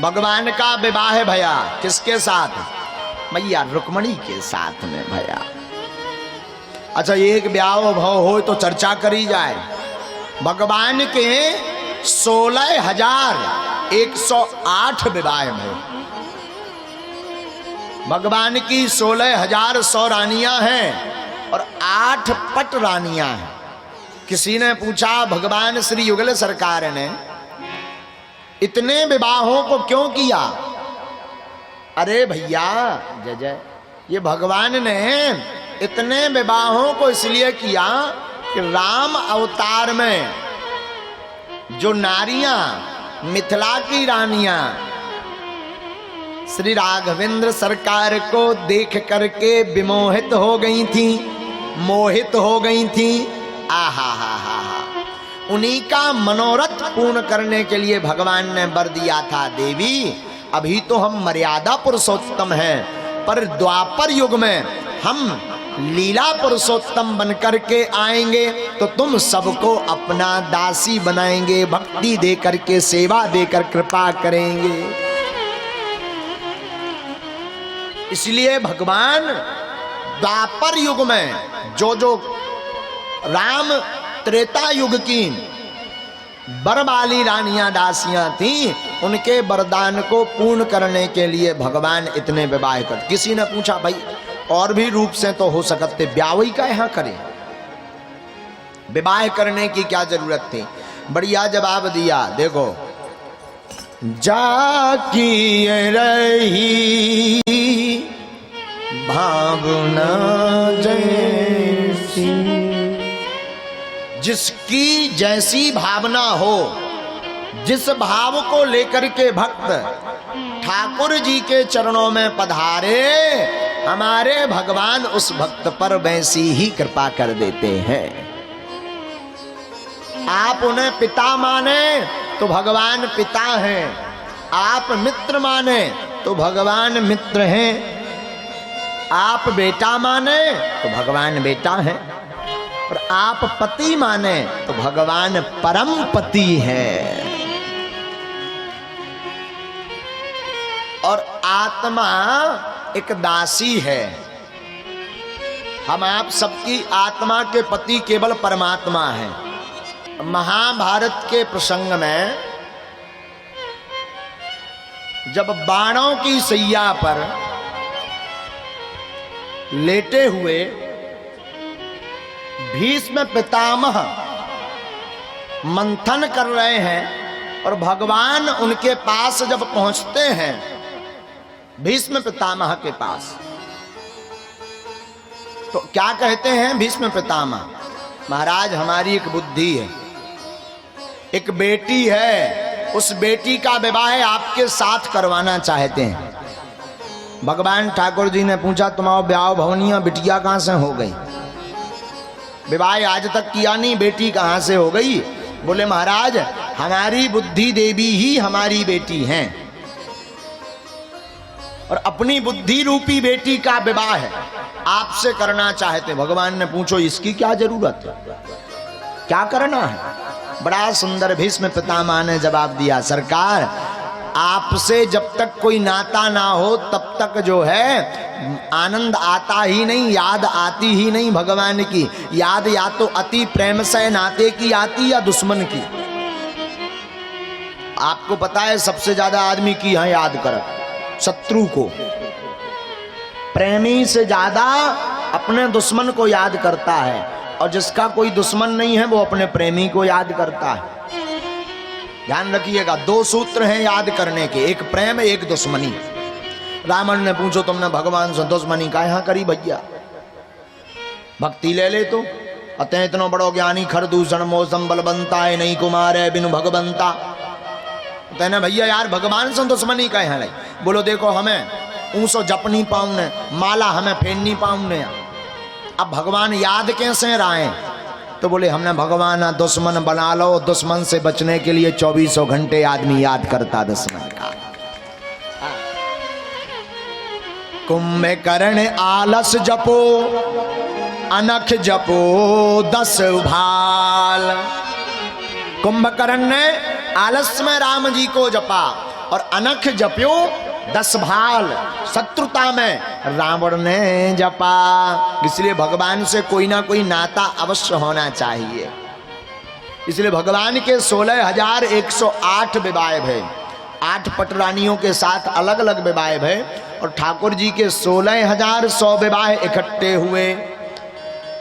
भगवान का विवाह भया किसके साथ? मैया रुक्मणी के साथ में भया। अच्छा, एक ब्याह भाव हो तो चर्चा करी जाए। भगवान के 16,108 विवाह में, भगवान की 16,100 रानियां हैं और 8 पट रानियां हैं। किसी ने पूछा भगवान श्री युगल सरकार ने इतने विवाहों को क्यों किया? अरे भैया जय जय, ये भगवान ने इतने विवाहों को इसलिए किया कि राम अवतार में जो नारियां, मिथिला की रानियां श्री राघवेंद्र सरकार को देख करके विमोहित हो गई थी, मोहित हो गई थी। आहा हा हा हा, उन्हीं का मनोरथ पूर्ण करने के लिए भगवान ने वर दिया था, देवी अभी तो हम मर्यादा पुरुषोत्तम हैं, पर द्वापर युग में हम लीला पुरुषोत्तम बन करके आएंगे तो तुम सबको अपना दासी बनाएंगे, भक्ति दे करके, सेवा देकर कृपा करेंगे। इसलिए भगवान द्वापर युग में जो जो राम त्रेता युग की वर वाली रानियां दासियां थीं, उनके वरदान को पूर्ण करने के लिए भगवान इतने विवाह कर। किसी ने पूछा भाई और भी रूप से तो हो सकते, ब्याह का यहाँ करें, विवाह करने की क्या जरूरत थी? बढ़िया जवाब दिया। देखो, जाकी रही भावना जैसी, जिसकी जैसी भावना हो, जिस भाव को लेकर के भक्त ठाकुर जी के चरणों में पधारे, हमारे भगवान उस भक्त पर वैसी ही कृपा कर देते हैं। आप उन्हें पिता माने तो भगवान पिता हैं, आप मित्र माने तो भगवान मित्र हैं, आप बेटा माने तो भगवान बेटा हैं, और आप पति माने तो भगवान परम पति हैं। और आत्मा एक दासी है। हम आप सबकी आत्मा के पति केवल परमात्मा हैं। महाभारत के प्रसंग में जब बाणों की सैया पर लेटे हुए भीष्म पितामह मंथन कर रहे हैं और भगवान उनके पास जब पहुंचते हैं, भीष्म पितामह के पास, तो क्या कहते हैं भीष्म पितामह? महाराज हमारी एक बुद्धि है, एक बेटी है, उस बेटी का विवाह आपके साथ करवाना चाहते हैं। भगवान ठाकुर जी ने पूछा तुम्हारा ब्याह भवनिया बिटिया कहां से हो गई? विवाह आज तक किया नहीं, बेटी कहां से हो गई? बोले महाराज हमारी बुद्धि देवी ही हमारी बेटी हैं और अपनी बुद्धि रूपी बेटी का विवाह है आपसे करना चाहते। भगवान ने पूछो इसकी क्या जरूरत है, क्या करना है? बड़ा सुंदर भीष्म पितामह ने जवाब दिया, सरकार आपसे जब तक कोई नाता ना हो तब तक जो है आनंद आता ही नहीं, याद आती ही नहीं भगवान की। याद या तो अति प्रेम से नाते की आती या दुश्मन की। आपको पता है सबसे ज्यादा आदमी की यहाँ याद कर शत्रु को, प्रेमी से ज्यादा अपने दुश्मन को याद करता है, और जिसका कोई दुश्मन नहीं है वो अपने प्रेमी को याद करता है। ध्यान रखिएगा, दो सूत्र हैं याद करने के, एक प्रेम एक दुश्मनी। रावण ने पूछो तुमने भगवान से दुश्मनी का यहाँ करी भैया, भक्ति ले ले तो। अतः इतना बड़ो ज्ञानी खरदूषण मौसम बलबंता है नहीं कुमार है बिनु भगवंता। कहना भैया यार भगवान से दुश्मनी का यहाँ नहीं। बोलो देखो हमें ऊँसो जप नहीं पाऊने, माला हमें फेन नहीं पाऊने, अब भगवान याद कैसे राय? तो बोले हमने भगवान दुश्मन बना लो, दुश्मन से बचने के लिए 2400 घंटे आदमी याद करता दुश्मन का। कुंभकर्ण आलस जपो अनख जपो 10 भाल। कुंभकर्ण ने आलस में राम जी को जपा और अनख जप्यो 10 भाल, शत्रुता में रावण ने जपा। इसलिए भगवान से कोई ना कोई नाता अवश्य होना चाहिए। इसलिए भगवान के 16,108 विवाह भय, 8 पटरानियों के साथ अलग अलग विवाह भय, और ठाकुर जी के 16,100 विवाह इकट्ठे हुए।